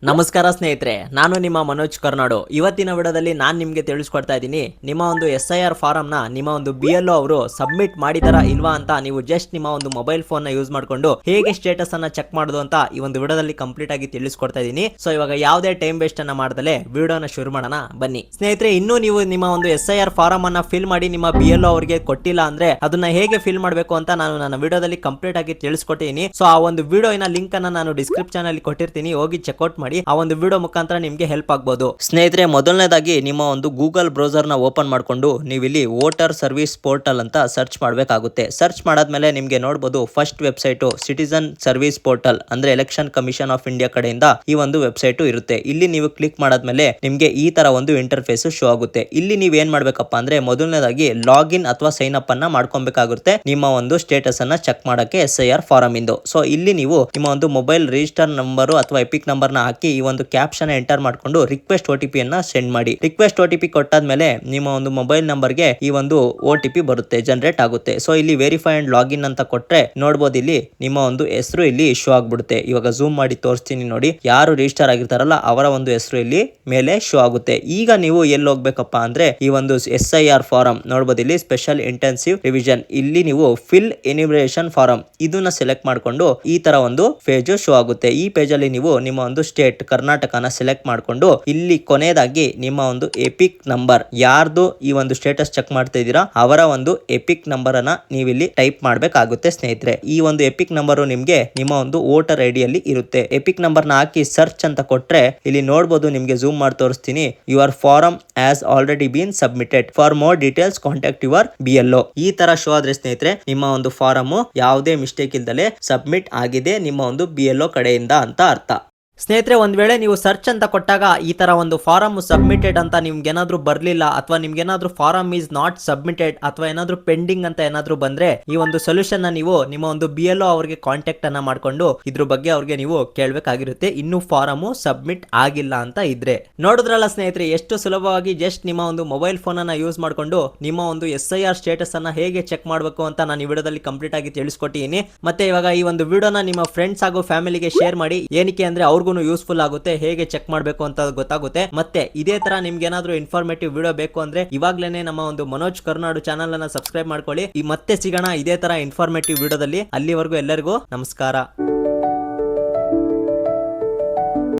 ನಮಸ್ಕಾರ ಸ್ನೇಹಿತರೆ, ನಾನು ನಿಮ್ಮ ಮನೋಜ್ ಕರ್ನಾಡು. ಇವತ್ತಿನ ವಿಡಿಯೋದಲ್ಲಿ ನಾನು ನಿಮಗೆ ತಿಳಿಸ್ಕೊಡ್ತಾ ಇದ್ದೀನಿ, ನಿಮ್ಮ ಒಂದು SIR ಫಾರಂ ನಿಮ್ಮ ಒಂದು BLO ಅವರು ಸಬ್ಮಿಟ್ ಮಾಡಿದಾರಾ ಇಲ್ವಾ ಅಂತ ನೀವು ಜಸ್ಟ್ ನಿಮ್ಮ ಒಂದು ಮೊಬೈಲ್ ಫೋನ್ ನ ಯೂಸ್ ಮಾಡ್ಕೊಂಡು ಹೇಗೆ ಸ್ಟೇಟಸ್ ಅನ್ನ ಚೆಕ್ ಮಾಡೋದು ಅಂತ ಈ ಒಂದು ವಿಡಿಯೋದಲ್ಲಿ ಕಂಪ್ಲೀಟ್ ಆಗಿ ತಿಳಿಸ್ಕೊಡ್ತಾ ಇದ್ದೀನಿ. ಸೊ ಇವಾಗ ಯಾವುದೇ ಟೈಮ್ ವೇಸ್ಟ್ ಅನ್ನ ಮಾಡದಲೆ ವಿಡಿಯೋನ ಶುರು ಮಾಡೋಣ ಬನ್ನಿ. ಸ್ನೇಹಿತರೆ, ಇನ್ನೂ ನೀವು ನಿಮ್ಮ ಒಂದು SIR ಫಾರಂ ಅನ್ನ ಫಿಲ್ ಮಾಡಿ ನಿಮ್ಮ BLO ಅವರಿಗೆ ಕೊಟ್ಟಿಲ್ಲ ಅಂದ್ರೆ ಅದನ್ನ ಹೇಗೆ ಫಿಲ್ ಮಾಡಬೇಕು ಅಂತ ನಾನು ನನ್ನ ವಿಡಿಯೋದಲ್ಲಿ ಕಂಪ್ಲೀಟ್ ಆಗಿ ತಿಳಿಸ್ಕೊಟ್ಟಿದ್ದೀನಿ. ಸೊ ಆ ಒಂದು ವಿಡಿಯೋನ ಲಿಂಕ್ ಅನ್ನ ನಾನು ಡಿಸ್ಕ್ರಿಪ್ಷನ್ ಅಲ್ಲಿ ಕೊಟ್ಟಿರ್ತೀನಿ, ಹೋಗಿ ಚೆಕ್ಔಟ್ ಮಾಡಿ. ಆ ಒಂದು ವಿಡಿಯೋ ಮುಖಾಂತರ ನಿಮಗೆ ಹೆಲ್ಪ್ ಆಗಬಹುದು. ಸ್ನೇಹಿತರೆ, ಮೊದಲನೇದಾಗಿ ನಿಮ್ಮ ಒಂದು ಗೂಗಲ್ ಬ್ರೌಸರ್ ನ ಓಪನ್ ಮಾಡ್ಕೊಂಡು ನೀವು ಇಲ್ಲಿ ವೋಟರ್ ಸರ್ವಿಸ್ ಪೋರ್ಟಲ್ ಅಂತ ಸರ್ಚ್ ಮಾಡಬೇಕಾಗುತ್ತೆ. ಸರ್ಚ್ ಮಾಡಾದ್ಮೇಲೆ ನಿಮಗೆ ನೋಡಬಹುದು first website citizen service portal ಅಂದ್ರೆ ಎಲೆಕ್ಷನ್ ಕಮಿಷನ್ ಆಫ್ ಇಂಡಿಯಾ ಕಡೆಯಿಂದ ಈ ಒಂದು ವೆಬ್ಸೈಟ್ ಇರುತ್ತೆ. ಇಲ್ಲಿ ನೀವು ಕ್ಲಿಕ್ ಮಾಡಾದ್ಮೇಲೆ ನಿಮಗೆ ಈ ತರ ಒಂದು ಇಂಟರ್ಫೇಸ್ ಶೋ ಆಗುತ್ತೆ. ಇಲ್ಲಿ ನೀವು ಏನ್ ಮಾಡ್ಬೇಕಪ್ಪ ಅಂದ್ರೆ ಮೊದಲನೇದಾಗಿ ಲಾಗಿನ್ ಅಥವಾ ಸೈನ್ ಅಪ್ ಅನ್ನ ಮಾಡ್ಕೊಬೇಕಾಗುತ್ತೆ ನಿಮ್ಮ ಒಂದು ಸ್ಟೇಟಸ್ ಅನ್ನ ಚೆಕ್ ಮಾಡಕ್ಕೆ SIR ಫಾರಂ ಇಂದು. ಸೊ ಇಲ್ಲಿ ನೀವು ನಿಮ್ಮ ಒಂದು ಮೊಬೈಲ್ ರಿಜಿಸ್ಟರ್ ನಂಬರ್ ಅಥವಾ ಎಪಿಕ್ ನಂಬರ್ ನ ಹಾಕಿ ಈ ಒಂದು ಕ್ಯಾಪ್ಷನ್ ಎಂಟರ್ ಮಾಡ್ಕೊಂಡು ರಿಕ್ವೆಸ್ಟ್ OTP ಅನ್ನ ಸೆಂಡ್ ಮಾಡಿ. ರಿಕ್ವೆಸ್ಟ್ OTP ಕೊಟ್ಟಾದ್ಮೇಲೆ ನಿಮ್ಮ ಒಂದು ಮೊಬೈಲ್ ನಂಬರ್ ಗೆ ಈ ಒಂದು OTP ಬರುತ್ತೆ, ಜನರೇಟ್ ಆಗುತ್ತೆ. ಸೊ ಇಲ್ಲಿ ವೆರಿಫೈ ಅಂಡ್ ಲಾಗಿನ್ ಅಂತ ಕೊಟ್ರೆ ನೋಡಬಹುದು, ಇಲ್ಲಿ ನಿಮ್ಮ ಒಂದು ಹೆಸರು ಇಲ್ಲಿ ಶೋ ಆಗ್ಬಿಡುತ್ತೆ. ಇವಾಗ ಝೂಮ್ ಮಾಡಿ ತೋರಿಸ್ತೀನಿ ನೋಡಿ, ಯಾರು ರಿಜಿಸ್ಟರ್ ಆಗಿರ್ತಾರಲ್ಲ ಅವರ ಒಂದು ಹೆಸರು ಇಲ್ಲಿ ಮೇಲೆ ಶೋ ಆಗುತ್ತೆ. ಈಗ ನೀವು ಎಲ್ಲಿ ಹೋಗ್ಬೇಕಪ್ಪ ಅಂದ್ರೆ ಈ ಒಂದು SIR ಫಾರಂ ನೋಡಬಹುದು, ಇಲ್ಲಿ ಸ್ಪೆಷಲ್ ಇಂಟೆನ್ಸಿವ್ ರಿವಿಷನ್, ಇಲ್ಲಿ ನೀವು ಫಿಲ್ ಎನ್ಯುಮರೇಷನ್ ಫಾರಂ ಇದನ್ನ ಸೆಲೆಕ್ಟ್ ಮಾಡ್ಕೊಂಡು ಈ ತರ ಒಂದು ಪೇಜ್ ಶೋ ಆಗುತ್ತೆ. ಈ ಪೇಜ್ ಅಲ್ಲಿ ನೀವು ನಿಮ್ಮ ಒಂದು ಸ್ಟೇಟ್ ಕರ್ನಾಟಕನ ಸೆಲೆಕ್ಟ್ ಮಾಡ್ಕೊಂಡು ಇಲ್ಲಿ ಕೊನೆಯದಾಗಿ ನಿಮ್ಮ ಒಂದು ಎಪಿಕ್ ನಂಬರ್, ಯಾರ್ದು ಈ ಒಂದು ಸ್ಟೇಟಸ್ ಚೆಕ್ ಮಾಡ್ತಾ ಇದ್ದೀರಾ ಅವರ ಒಂದು ಎಪಿಕ್ ನಂಬರ್ ಅನ್ನ ನೀವು ಇಲ್ಲಿ ಟೈಪ್ ಮಾಡಬೇಕಾಗುತ್ತೆ. ಸ್ನೇಹಿತರೆ, ಈ ಒಂದು ಎಪಿಕ್ ನಂಬರ್ ನಿಮ್ಗೆ ನಿಮ್ಮ ಒಂದು ವೋಟರ್ ID ಅಲ್ಲಿ ಇರುತ್ತೆ. ಎಪಿಕ್ ನಂಬರ್ ನ ಹಾಕಿ ಸರ್ಚ್ ಅಂತ ಕೊಟ್ರೆ ಇಲ್ಲಿ ನೋಡಬಹುದು, ನಿಮ್ಗೆ ಝೂಮ್ ಮಾಡಿ ತೋರಿಸ್ತೀನಿ, your form has already been submitted, for more details contact your BLO. ಈ ತರ ಶೋ ಆದ್ರೆ ಸ್ನೇಹಿತರೆ ನಿಮ್ಮ ಒಂದು ಫಾರಂ ಯಾವುದೇ ಮಿಸ್ಟೇಕ್ ಇಲ್ದಲೆ ಸಬ್ಮಿಟ್ ಆಗಿದೆ ನಿಮ್ಮ ಒಂದು BLO ಕಡೆಯಿಂದ ಅಂತ ಅರ್ಥ. ಸ್ನೇಹಿತರೆ, ಒಂದ್ ವೇಳೆ ನೀವು ಸರ್ಚ್ ಅಂತ ಕೊಟ್ಟಾಗ ಈ ತರ ಒಂದು ಫಾರಂ ಸಬ್ಮಿಟೆಡ್ ಅಂತ ನಿಮ್ಗೆ ಏನಾದ್ರೂ ಬರ್ಲಿಲ್ಲ ಅಥವಾ ನಿಮ್ಗೆ ಏನಾದ್ರೂ ಫಾರಂ ಈಸ್ ನಾಟ್ ಸಬ್ಮಿಟೆಡ್ ಅಥವಾ ಏನಾದ್ರೂ ಪೆಂಡಿಂಗ್ ಅಂತ ಏನಾದ್ರೂ ಬಂದ್ರೆ ಈ ಒಂದು ಸೊಲ್ಯೂಷನ್ ನ ನೀವು ನಿಮ್ಮ ಒಂದು BLO ಅವರಿಗೆ ಕಾಂಟ್ಯಾಕ್ಟ್ ಅನ್ನ ಮಾಡ್ಕೊಂಡು ಇದ್ರ ಬಗ್ಗೆ ಅವ್ರಿಗೆ ನೀವು ಕೇಳಬೇಕಾಗಿರುತ್ತೆ, ಇನ್ನು ಫಾರಂ ಸಬ್ಮಿಟ್ ಆಗಿಲ್ಲ ಅಂತ ಇದ್ರೆ. ನೋಡಿದ್ರಲ್ಲ ಸ್ನೇಹಿತರೆ, ಎಷ್ಟು ಸುಲಭವಾಗಿ ಜಸ್ಟ್ ನಿಮ್ಮ ಒಂದು ಮೊಬೈಲ್ ಫೋನ್ ಅನ್ನ ಯೂಸ್ ಮಾಡ್ಕೊಂಡು ನಿಮ್ಮ ಒಂದು SIR ಸ್ಟೇಟಸ್ ಅನ್ನ ಹೇಗೆ ಚೆಕ್ ಮಾಡಬೇಕು ಅಂತ ನಾನು ಈ ವಿಡಿಯೋದಲ್ಲಿ ಕಂಪ್ಲೀಟ್ ಆಗಿ ತಿಳಿಸ್ಕೊಟ್ಟಿದ್ದೀನಿ. ಮತ್ತೆ ಇವಾಗ ಈ ಒಂದು ವಿಡಿಯೋನ ನಿಮ್ಮ ಫ್ರೆಂಡ್ಸ್ ಹಾಗೂ ಫ್ಯಾಮಿಲಿಗೆ ಶೇರ್ ಮಾಡಿ, ಏನಕ್ಕೆ ಅಂದ್ರೆ ಅವ್ರಿಗೂ ಯೂಸ್ಫುಲ್ ಆಗುತ್ತೆ, ಹೇಗೆ ಚೆಕ್ ಮಾಡಬೇಕು ಅಂತ ಗೊತ್ತಾಗುತ್ತೆ. ಮತ್ತೆ ಇದೇ ತರ ನಿಮ್ಗೆ ಏನಾದ್ರೂ ಇನ್ಫಾರ್ಮೇಟಿವ್ ವಿಡಿಯೋ ಬೇಕು ಅಂದ್ರೆ ಇವಾಗ್ಲೇನೆ ನಮ್ಮ ಒಂದು ಮನೋಜ್ ಕರ್ನಾಡು ಚಾನಲ್ ಅನ್ನ ಸಬ್ಸ್ಕ್ರೈಬ್ ಮಾಡ್ಕೊಳ್ಳಿ. ಮತ್ತೆ ಸಿಗೋಣ ಇದೇ ತರ ಇನ್ಫಾರ್ಮೇಟಿವ್ ವಿಡಿಯೋದಲ್ಲಿ. ಅಲ್ಲಿವರೆಗೂ ಎಲ್ಲರಿಗೂ ನಮಸ್ಕಾರ.